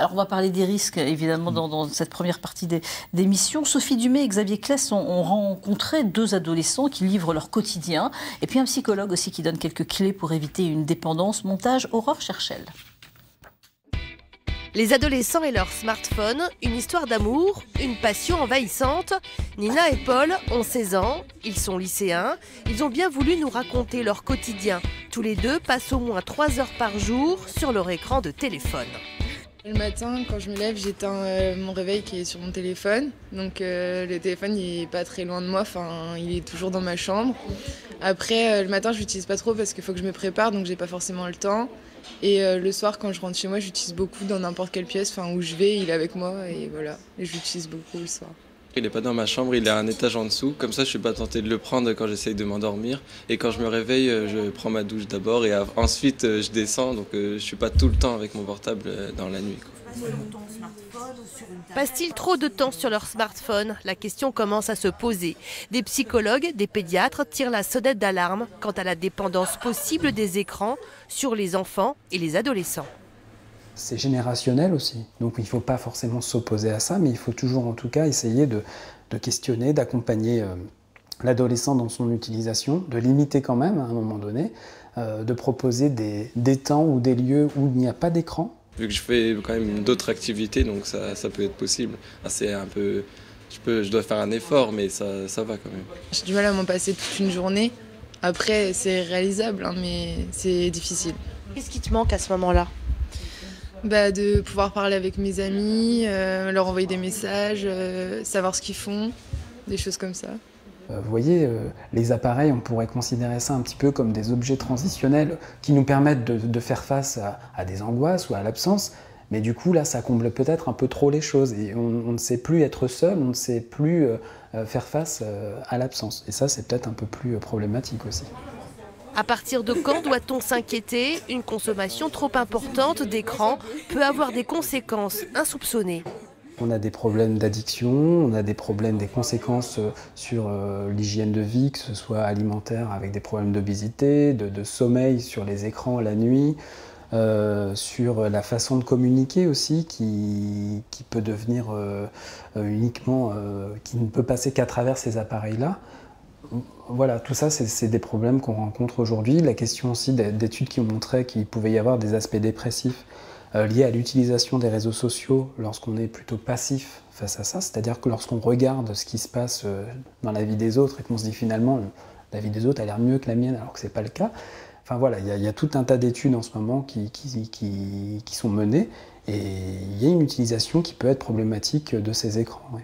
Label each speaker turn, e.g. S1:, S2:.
S1: Alors on va parler des risques évidemment dans cette première partie d'émission. Sophie Dumais et Xavier Claes ont rencontré deux adolescents qui livrent leur quotidien et puis un psychologue aussi qui donne quelques clés pour éviter une dépendance. Montage Aurore Cherchel.
S2: Les adolescents et leur smartphone, une histoire d'amour, une passion envahissante. Nina et Paul ont 16 ans, ils sont lycéens. Ils ont bien voulu nous raconter leur quotidien. Tous les deux passent au moins 3 heures par jour sur leur écran de téléphone.
S3: Le matin, quand je me lève, j'éteins mon réveil qui est sur mon téléphone. Donc le téléphone, il n'est pas très loin de moi, enfin, il est toujours dans ma chambre. Après, le matin, je l'utilise pas trop parce qu'il faut que je me prépare, donc j'ai pas forcément le temps. Et le soir, quand je rentre chez moi, j'utilise beaucoup dans n'importe quelle pièce, enfin, où je vais, il est avec moi et voilà. Et je l'utilise beaucoup le soir.
S4: Il n'est pas dans ma chambre, il est à un étage en dessous. Comme ça, je ne suis pas tenté de le prendre quand j'essaye de m'endormir. Et quand je me réveille, je prends ma douche d'abord et ensuite je descends. Donc je ne suis pas tout le temps avec mon portable dans la nuit, quoi.
S2: Passent-ils trop de temps sur leur smartphone? La question commence à se poser. Des psychologues, des pédiatres tirent la sonnette d'alarme quant à la dépendance possible des écrans sur les enfants et les adolescents.
S5: C'est générationnel aussi, donc il ne faut pas forcément s'opposer à ça, mais il faut toujours en tout cas essayer de questionner, d'accompagner l'adolescent dans son utilisation, de limiter quand même à un moment donné, de proposer des temps ou des lieux où il n'y a pas d'écran.
S4: Vu que je fais quand même d'autres activités, donc ça peut être possible. C'est un peu, je dois faire un effort, mais ça va quand même.
S3: J'ai du mal à m'en passer toute une journée. Après, c'est réalisable, hein, mais c'est difficile.
S2: Qu'est-ce qui te manque à ce moment-là?
S3: De pouvoir parler avec mes amis, leur envoyer des messages, savoir ce qu'ils font, des choses comme ça.
S5: Vous voyez, les appareils, on pourrait considérer ça un petit peu comme des objets transitionnels qui nous permettent de faire face à des angoisses ou à l'absence. Mais du coup, là, ça comble peut-être un peu trop les choses. Et on ne sait plus être seul, on ne sait plus faire face à l'absence. Et ça, c'est peut-être un peu plus problématique aussi.
S2: À partir de quand doit-on s'inquiéter? Une consommation trop importante d'écran peut avoir des conséquences insoupçonnées.
S5: On a des problèmes d'addiction, on a des problèmes, des conséquences sur l'hygiène de vie, que ce soit alimentaire avec des problèmes d'obésité, de sommeil sur les écrans la nuit, sur la façon de communiquer aussi qui peut devenir uniquement, qui ne peut passer qu'à travers ces appareils-là. Voilà, tout ça, c'est des problèmes qu'on rencontre aujourd'hui. La question aussi d'études qui ont montré qu'il pouvait y avoir des aspects dépressifs liés à l'utilisation des réseaux sociaux lorsqu'on est plutôt passif face à ça. C'est-à-dire que lorsqu'on regarde ce qui se passe dans la vie des autres et qu'on se dit finalement la vie des autres a l'air mieux que la mienne alors que ce n'est pas le cas. Enfin voilà, il y a tout un tas d'études en ce moment qui sont menées et il y a une utilisation qui peut être problématique de ces écrans. Ouais.